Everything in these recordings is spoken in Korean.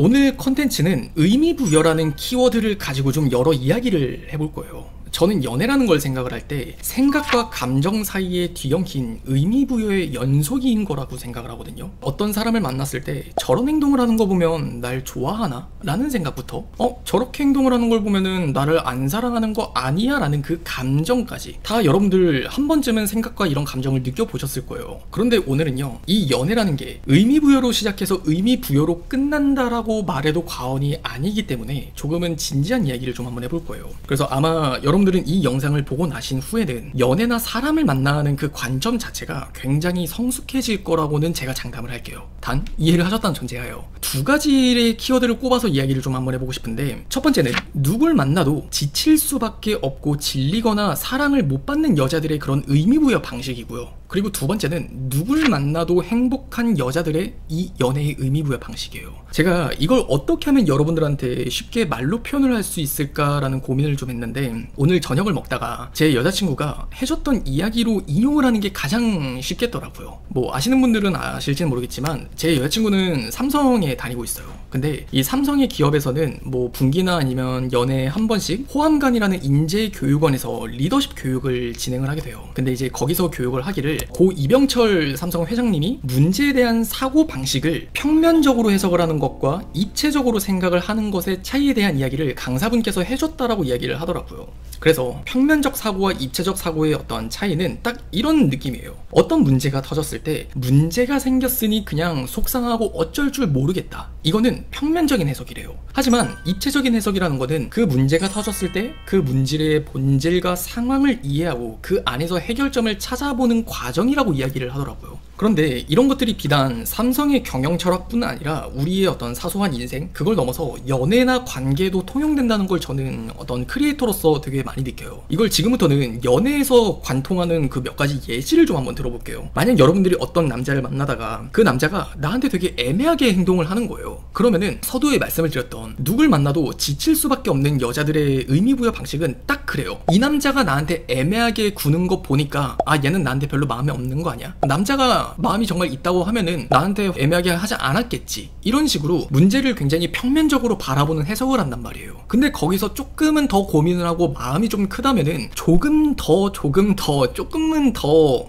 오늘 컨텐츠는 의미부여라는 키워드를 가지고 좀 여러 이야기를 해볼 거예요. 저는 연애라는 걸 생각을 할 때 생각과 감정 사이에 뒤엉킨 의미부여의 연속인 거라고 생각을 하거든요. 어떤 사람을 만났을 때 저런 행동을 하는 거 보면 날 좋아하나? 라는 생각부터 저렇게 행동을 하는 걸 보면은 나를 안 사랑하는 거 아니야? 라는 그 감정까지 다 여러분들 한 번쯤은 생각과 이런 감정을 느껴보셨을 거예요. 그런데 오늘은요, 이 연애라는 게 의미부여로 시작해서 의미부여로 끝난다라고 말해도 과언이 아니기 때문에 조금은 진지한 이야기를 좀 한번 해볼 거예요. 그래서 아마 여러분들은 이 영상을 보고 나신 후에는 연애나 사람을 만나는 그 관점 자체가 굉장히 성숙해질 거라고는 제가 장담을 할게요. 단 이해를 하셨다는 전제하여 두 가지의 키워드를 꼽아서 이야기를 좀 한번 해보고 싶은데, 첫 번째는 누굴 만나도 지칠 수밖에 없고 질리거나 사랑을 못 받는 여자들의 그런 의미부여 방식이고요. 그리고 두 번째는 누굴 만나도 행복한 여자들의 이 연애의 의미부여 방식이에요. 제가 이걸 어떻게 하면 여러분들한테 쉽게 말로 표현을 할 수 있을까라는 고민을 좀 했는데, 오늘 저녁을 먹다가 제 여자친구가 해줬던 이야기로 인용을 하는 게 가장 쉽겠더라고요. 뭐 아시는 분들은 아실지는 모르겠지만 제 여자친구는 삼성에 다니고 있어요. 근데 이 삼성의 기업에서는 뭐 분기나 아니면 연애에 한 번씩 호암관이라는 인재교육원에서 리더십 교육을 진행을 하게 돼요. 근데 이제 거기서 교육을 하기를 고 이병철 삼성 회장님이 문제에 대한 사고 방식을 평면적으로 해석을 하는 것과 입체적으로 생각을 하는 것의 차이에 대한 이야기를 강사분께서 해줬다라고 이야기를 하더라고요. 그래서 평면적 사고와 입체적 사고의 어떤 차이는 딱 이런 느낌이에요. 어떤 문제가 터졌을 때 문제가 생겼으니 그냥 속상하고 어쩔 줄 모르겠다, 이거는 평면적인 해석이래요. 하지만 입체적인 해석이라는 거는 그 문제가 터졌을 때 그 문제의 본질과 상황을 이해하고 그 안에서 해결점을 찾아보는 과정이라고 이야기를 하더라고요. 그런데 이런 것들이 비단 삼성의 경영 철학뿐 아니라 우리의 어떤 사소한 인생, 그걸 넘어서 연애나 관계도 통용된다는 걸 저는 어떤 크리에이터로서 되게 많이 느껴요. 이걸 지금부터는 연애에서 관통하는 그 몇 가지 예시를 좀 한번 들어볼게요. 만약 여러분들이 어떤 남자를 만나다가 그 남자가 나한테 되게 애매하게 행동을 하는 거예요. 그러면은 서두에 말씀을 드렸던 누굴 만나도 지칠 수밖에 없는 여자들의 의미부여 방식은 딱 그래요. 이 남자가 나한테 애매하게 구는 거 보니까 얘는 나한테 별로 마음이 없는 거 아니야? 남자가 마음이 정말 있다고 하면은 나한테 애매하게 하지 않았겠지, 이런 식으로 문제를 굉장히 평면적으로 바라보는 해석을 한단 말이에요. 근데 거기서 조금은 더 고민을 하고 마음이 좀 크다면은 조금은 더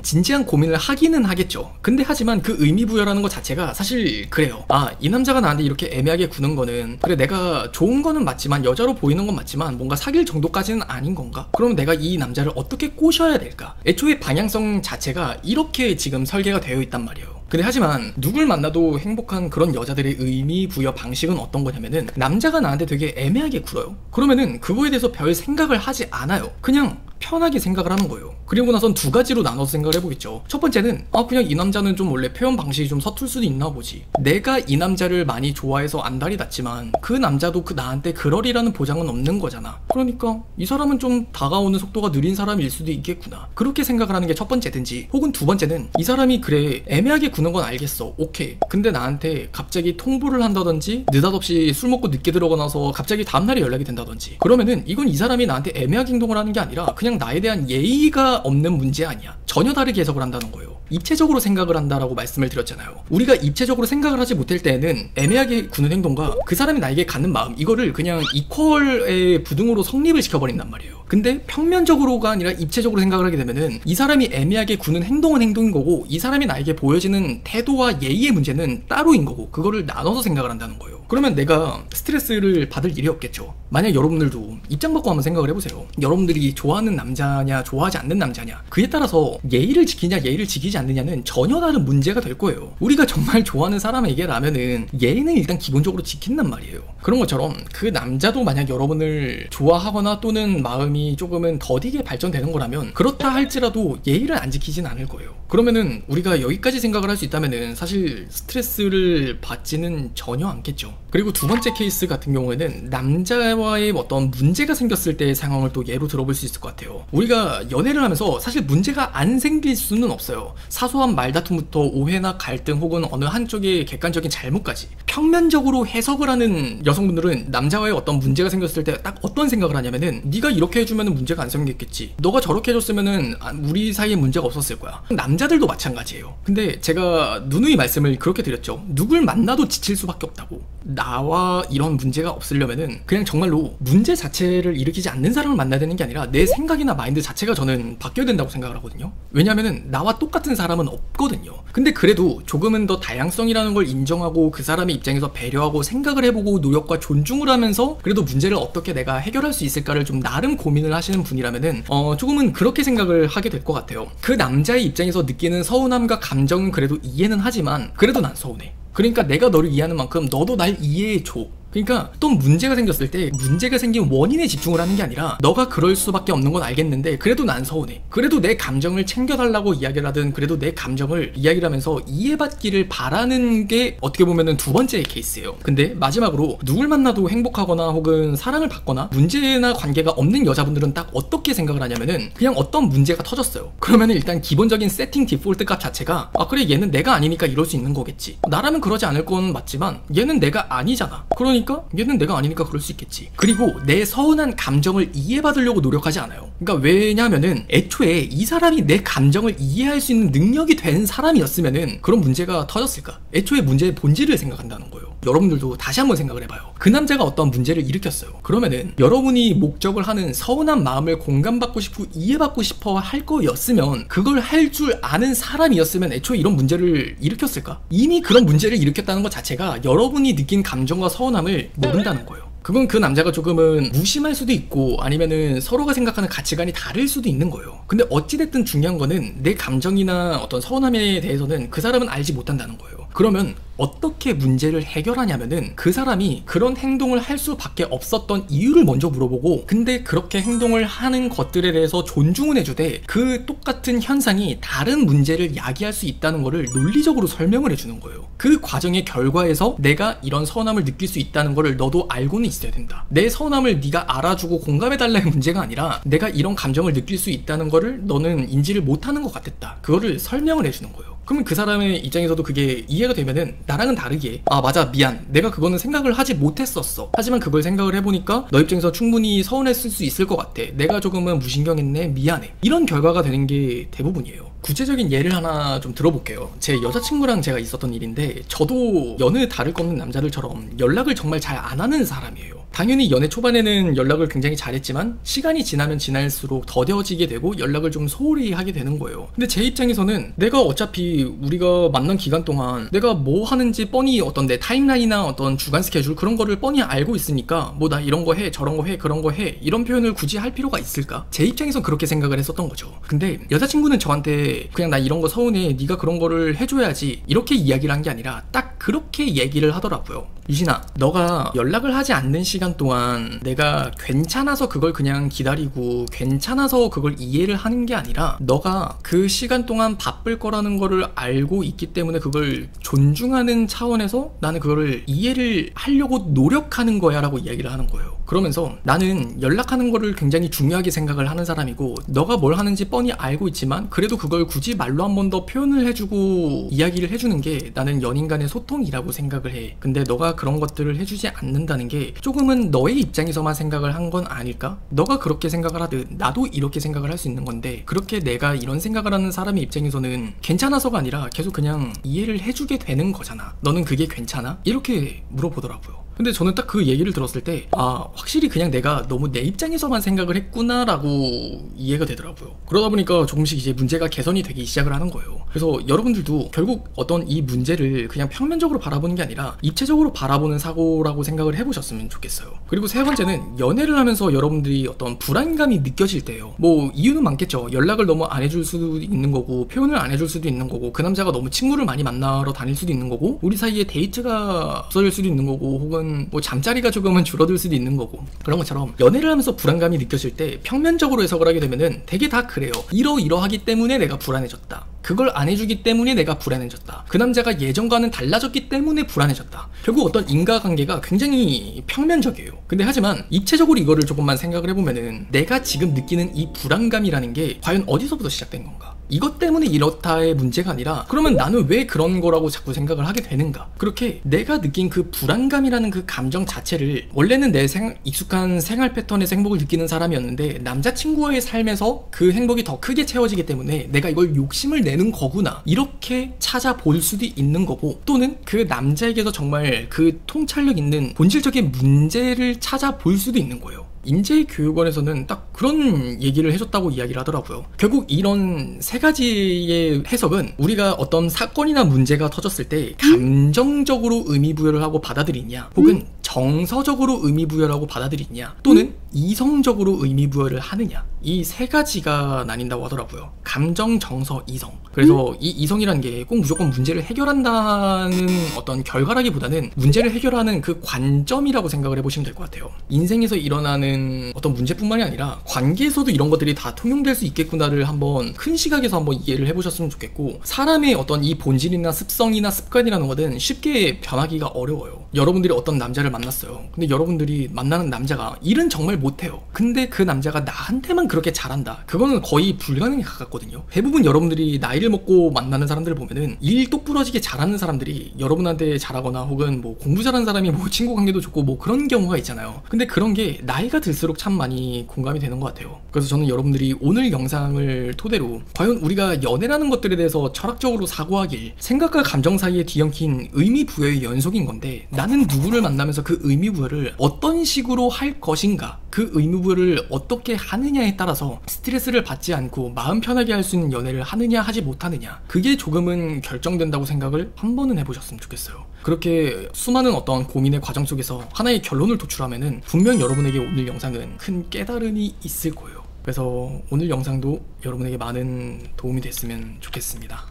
진지한 고민을 하기는 하겠죠. 근데 하지만 그 의미부여라는 것 자체가 사실 그래요. 이 남자가 나한테 이렇게 애매하게 구는 거는, 그래 내가 좋은 거는 맞지만, 여자로 보이는 건 맞지만 뭔가 사귈 정도까지는 아닌 건가? 그럼 내가 이 남자를 어떻게 꼬셔야 될까? 애초에 방향성 자체가 이렇게 지금 설계가 되어 있단 말이에요. 근데 하지만 누굴 만나도 행복한 그런 여자들의 의미부여 방식은 어떤 거냐면은, 남자가 나한테 되게 애매하게 굴어요. 그러면은 그거에 대해서 별 생각을 하지 않아요. 그냥 편하게 생각을 하는 거예요. 그리고 나선 두 가지로 나눠서 생각을 해보겠죠. 첫 번째는 그냥 이 남자는 좀 원래 표현 방식이 좀 서툴 수도 있나 보지, 내가 이 남자를 많이 좋아해서 안달이 났지만 그 남자도 나한테 그러리라는 보장은 없는 거잖아. 그러니까 이 사람은 좀 다가오는 속도가 느린 사람일 수도 있겠구나, 그렇게 생각을 하는 게 첫 번째든지, 혹은 두 번째는 이 사람이 그래 애매하게 구는 건 알겠어, 오케이, 근데 나한테 갑자기 통보를 한다든지 느닷없이 술 먹고 늦게 들어가나서 갑자기 다음날에 연락이 된다든지, 그러면은 이건 이 사람이 나한테 애매하게 행동을 하는 게 아니라 그냥 나에 대한 예의가 없는 문제 아니야. 전혀 다르게 해석을 한다는 거예요. 입체적으로 생각을 한다라고 말씀을 드렸잖아요. 우리가 입체적으로 생각을 하지 못할 때에는 애매하게 구는 행동과 그 사람이 나에게 갖는 마음, 이거를 그냥 이퀄의 부등으로 성립을 시켜버린단 말이에요. 근데 평면적으로가 아니라 입체적으로 생각을 하게 되면은 이 사람이 애매하게 구는 행동은 행동인 거고, 이 사람이 나에게 보여지는 태도와 예의의 문제는 따로인 거고, 그거를 나눠서 생각을 한다는 거예요. 그러면 내가 스트레스를 받을 일이 없겠죠. 만약 여러분들도 입장 바꿔 한번 생각을 해보세요. 여러분들이 좋아하는 남자냐 좋아하지 않는 남자냐, 그에 따라서 예의를 지키냐 예의를 지키지 않느냐는 전혀 다른 문제가 될 거예요. 우리가 정말 좋아하는 사람에게라면은 예의는 일단 기본적으로 지킨단 말이에요. 그런 것처럼 그 남자도 만약 여러분을 좋아하거나 또는 마음이 조금은 더디게 발전되는 거라면, 그렇다 할지라도 예의를 안 지키진 않을 거예요. 그러면은 우리가 여기까지 생각을 할 수 있다면은 사실 스트레스를 받지는 전혀 않겠죠. 그리고 두 번째 케이스 같은 경우에는 남자와의 어떤 문제가 생겼을 때의 상황을 또 예로 들어볼 수 있을 것 같아요. 우리가 연애를 하면서 사실 문제가 안 생길 수는 없어요. 사소한 말다툼부터 오해나 갈등 혹은 어느 한쪽의 객관적인 잘못까지 평면적으로 해석을 하는 여성분들은 남자와의 어떤 문제가 생겼을 때 딱 어떤 생각을 하냐면은, 네가 이렇게 해주면 문제가 안 생겼겠지. 너가 저렇게 해줬으면은 우리 사이에 문제가 없었을 거야. 남자들도 마찬가지예요. 근데 제가 누누이 말씀을 그렇게 드렸죠. 누굴 만나도 지칠 수밖에 없다고. 나와 이런 문제가 없으려면은 그냥 정말로 문제 자체를 일으키지 않는 사람을 만나야 되는 게 아니라 내 생각이나 마인드 자체가 저는 바뀌어야 된다고 생각을 하거든요. 왜냐면은 나와 똑같은 사람은 없거든요. 근데 그래도 조금은 더 다양성이라는 걸 인정하고 그 사람의 입장에서 배려하고 생각을 해보고 노력과 존중을 하면서 그래도 문제를 어떻게 내가 해결할 수 있을까를 좀 나름 고민을 하시는 분이라면은 조금은 그렇게 생각을 하게 될 것 같아요. 그 남자의 입장에서 느끼는 서운함과 감정은 그래도 이해는 하지만 그래도 난 서운해. 그러니까 내가 너를 이해하는 만큼 너도 날 이해해줘. 그러니까 또 문제가 생겼을 때 문제가 생긴 원인에 집중을 하는 게 아니라 너가 그럴 수밖에 없는 건 알겠는데 그래도 난 서운해. 그래도 내 감정을 챙겨달라고 이야기를 하든 그래도 내 감정을 이야기를 하면서 이해받기를 바라는 게 어떻게 보면은 두 번째 케이스예요. 근데 마지막으로 누굴 만나도 행복하거나 혹은 사랑을 받거나 문제나 관계가 없는 여자분들은 딱 어떻게 생각을 하냐면은 그냥 어떤 문제가 터졌어요. 그러면은 일단 기본적인 세팅 디폴트 값 자체가 그래 얘는 내가 아니니까 이럴 수 있는 거겠지. 나라면 그러지 않을 건 맞지만 얘는 내가 아니잖아. 그러니까 얘는 내가 아니니까 그럴 수 있겠지. 그리고 내 서운한 감정을 이해받으려고 노력하지 않아요. 그러니까 왜냐면은 애초에 이 사람이 내 감정을 이해할 수 있는 능력이 된 사람이었으면은 그런 문제가 터졌을까? 애초에 문제의 본질을 생각한다는 거예요. 여러분들도 다시 한번 생각을 해봐요. 그 남자가 어떤 문제를 일으켰어요. 그러면은 여러분이 목적을 하는 서운한 마음을 공감받고 싶고 이해받고 싶어 할 거였으면 그걸 할 줄 아는 사람이었으면 애초에 이런 문제를 일으켰을까? 이미 그런 문제를 일으켰다는 것 자체가 여러분이 느낀 감정과 서운함을 모른다는 거예요. 그건 그 남자가 조금은 무심할 수도 있고 아니면은 서로가 생각하는 가치관이 다를 수도 있는 거예요. 근데 어찌됐든 중요한 거는 내 감정이나 어떤 서운함에 대해서는 그 사람은 알지 못한다는 거예요. 그러면 어떻게 문제를 해결하냐면은 그 사람이 그런 행동을 할 수밖에 없었던 이유를 먼저 물어보고 근데 그렇게 행동을 하는 것들에 대해서 존중은 해주되 그 똑같은 현상이 다른 문제를 야기할 수 있다는 거를 논리적으로 설명을 해주는 거예요. 그 과정의 결과에서 내가 이런 서운함을 느낄 수 있다는 거를 너도 알고는 있어야 된다. 내 서운함을 네가 알아주고 공감해달라는 문제가 아니라 내가 이런 감정을 느낄 수 있다는 거를 너는 인지를 못하는 것 같았다. 그거를 설명을 해주는 거예요. 그러면 그 사람의 입장에서도 그게 이해가 되면은 나랑은 다르게 맞아 미안 내가 그거는 생각을 하지 못했었어. 하지만 그걸 생각을 해보니까 너 입장에서 충분히 서운했을 수 있을 것 같아. 내가 조금은 무신경했네 미안해. 이런 결과가 되는 게 대부분이에요. 구체적인 예를 하나 좀 들어볼게요. 제 여자친구랑 제가 있었던 일인데 저도 여느 다를 거 없는 남자들처럼 연락을 정말 잘 안 하는 사람이에요. 당연히 연애 초반에는 연락을 굉장히 잘했지만 시간이 지나면 지날수록 더뎌지게 되고 연락을 좀 소홀히 하게 되는 거예요. 근데 제 입장에서는 내가 어차피 우리가 만난 기간 동안 내가 뭐 하는지 뻔히 어떤 내 타임라인이나 어떤 주간 스케줄 그런 거를 뻔히 알고 있으니까 뭐 나 이런 거 해 저런 거 해 그런 거 해 이런 표현을 굳이 할 필요가 있을까? 제 입장에선 그렇게 생각을 했었던 거죠. 근데 여자친구는 저한테 그냥 나 이런 거 서운해 네가 그런 거를 해줘야지 이렇게 이야기를 한 게 아니라 딱 그렇게 얘기를 하더라고요. 유진아 너가 연락을 하지 않는 시간 동안 내가 괜찮아서 그걸 그냥 기다리고 괜찮아서 그걸 이해를 하는 게 아니라 너가 그 시간 동안 바쁠 거라는 거를 알고 있기 때문에 그걸 존중하는 차원에서 나는 그거를 이해를 하려고 노력하는 거야 라고 이야기를 하는 거예요. 그러면서 나는 연락하는 거를 굉장히 중요하게 생각을 하는 사람이고 너가 뭘 하는지 뻔히 알고 있지만 그래도 그걸 굳이 말로 한 번 더 표현을 해주고 이야기를 해주는 게 나는 연인 간의 소통이라고 생각을 해. 근데 너가 그런 것들을 해주지 않는다는 게 조금은 너의 입장에서만 생각을 한 건 아닐까? 너가 그렇게 생각을 하듯 나도 이렇게 생각을 할 수 있는 건데 그렇게 내가 이런 생각을 하는 사람의 입장에서는 괜찮아서가 아니라 계속 그냥 이해를 해주게 되는 거잖아. 너는 그게 괜찮아? 이렇게 물어보더라고요. 근데 저는 딱 그 얘기를 들었을 때 확실히 그냥 내가 너무 내 입장에서만 생각을 했구나 라고 이해가 되더라고요. 그러다 보니까 조금씩 이제 문제가 개선이 되기 시작을 하는 거예요. 그래서 여러분들도 결국 어떤 이 문제를 그냥 평면적으로 바라보는 게 아니라 입체적으로 바라보는 사고라고 생각을 해보셨으면 좋겠어요. 그리고 세 번째는 연애를 하면서 여러분들이 어떤 불안감이 느껴질 때예요. 뭐 이유는 많겠죠. 연락을 너무 안 해줄 수도 있는 거고 표현을 안 해줄 수도 있는 거고 그 남자가 너무 친구를 많이 만나러 다닐 수도 있는 거고 우리 사이에 데이트가 없어질 수도 있는 거고 혹은 뭐 잠자리가 조금은 줄어들 수도 있는 거고 그런 것처럼 연애를 하면서 불안감이 느껴질 때 평면적으로 해석을 하게 되면은 되게 다 그래요. 이러이러하기 때문에 내가 불안해졌다. 그걸 안 해주기 때문에 내가 불안해졌다. 그 남자가 예전과는 달라졌기 때문에 불안해졌다. 결국 어떤 인과관계가 굉장히 평면적이에요. 근데 하지만 입체적으로 이거를 조금만 생각을 해보면은 내가 지금 느끼는 이 불안감이라는 게 과연 어디서부터 시작된 건가? 이것 때문에 이렇다의 문제가 아니라 그러면 나는 왜 그런 거라고 자꾸 생각을 하게 되는가. 그렇게 내가 느낀 그 불안감이라는 그 감정 자체를 원래는 내 익숙한 생활 패턴에서 행복을 느끼는 사람이었는데 남자친구와의 삶에서 그 행복이 더 크게 채워지기 때문에 내가 이걸 욕심을 내는 거구나 이렇게 찾아볼 수도 있는 거고, 또는 그 남자에게서 정말 그 통찰력 있는 본질적인 문제를 찾아볼 수도 있는 거예요. 인재교육원에서는 딱 그런 얘기를 해줬다고 이야기를 하더라고요. 결국 이런 세 가지의 해석은 우리가 어떤 사건이나 문제가 터졌을 때 감정적으로 의미부여를 하고 받아들이냐, 혹은 정서적으로 의미부여를 하고 받아들이냐, 또는 이성적으로 의미부여를 하느냐, 이 세 가지가 나뉜다고 하더라고요. 감정, 정서, 이성. 그래서 이 이성이라는 게 꼭 무조건 문제를 해결한다는 어떤 결과라기보다는 문제를 해결하는 그 관점이라고 생각을 해보시면 될 것 같아요. 인생에서 일어나는 어떤 문제뿐만이 아니라 관계에서도 이런 것들이 다 통용될 수 있겠구나를 한번 큰 시각에서 한번 이해를 해보셨으면 좋겠고, 사람의 어떤 이 본질이나 습성이나 습관이라는 것은 쉽게 변하기가 어려워요. 여러분들이 어떤 남자를 만났어요. 근데 여러분들이 만나는 남자가 일은 정말 못해요. 근데 그 남자가 나한테만 그렇게 잘한다, 그거는 거의 불가능에 가깝거든요. 대부분 여러분들이 나이를 먹고 만나는 사람들을 보면은 일 똑부러지게 잘하는 사람들이 여러분한테 잘하거나, 혹은 뭐 공부 잘하는 사람이 뭐 친구 관계도 좋고 뭐 그런 경우가 있잖아요. 근데 그런 게 나이가 들수록 참 많이 공감이 되는 것 같아요. 그래서 저는 여러분들이 오늘 영상을 토대로 과연 우리가 연애라는 것들에 대해서 철학적으로 사고하길, 생각과 감정 사이에 뒤엉킨 의미 부여의 연속인 건데, 나는 누구를 만나면서 그 의미 부여를 어떤 식으로 할 것인가, 그 의미 부여를 어떻게 하느냐에 따라서 스트레스를 받지 않고 마음 편하게 할 수 있는 연애를 하느냐 하지 못하느냐, 그게 조금은 결정된다고 생각을 한 번은 해보셨으면 좋겠어요. 그렇게 수많은 어떤 고민의 과정 속에서 하나의 결론을 도출하면은 분명 여러분에게 오늘 영상은 큰 깨달음이 있을 거예요. 그래서 오늘 영상도 여러분에게 많은 도움이 됐으면 좋겠습니다.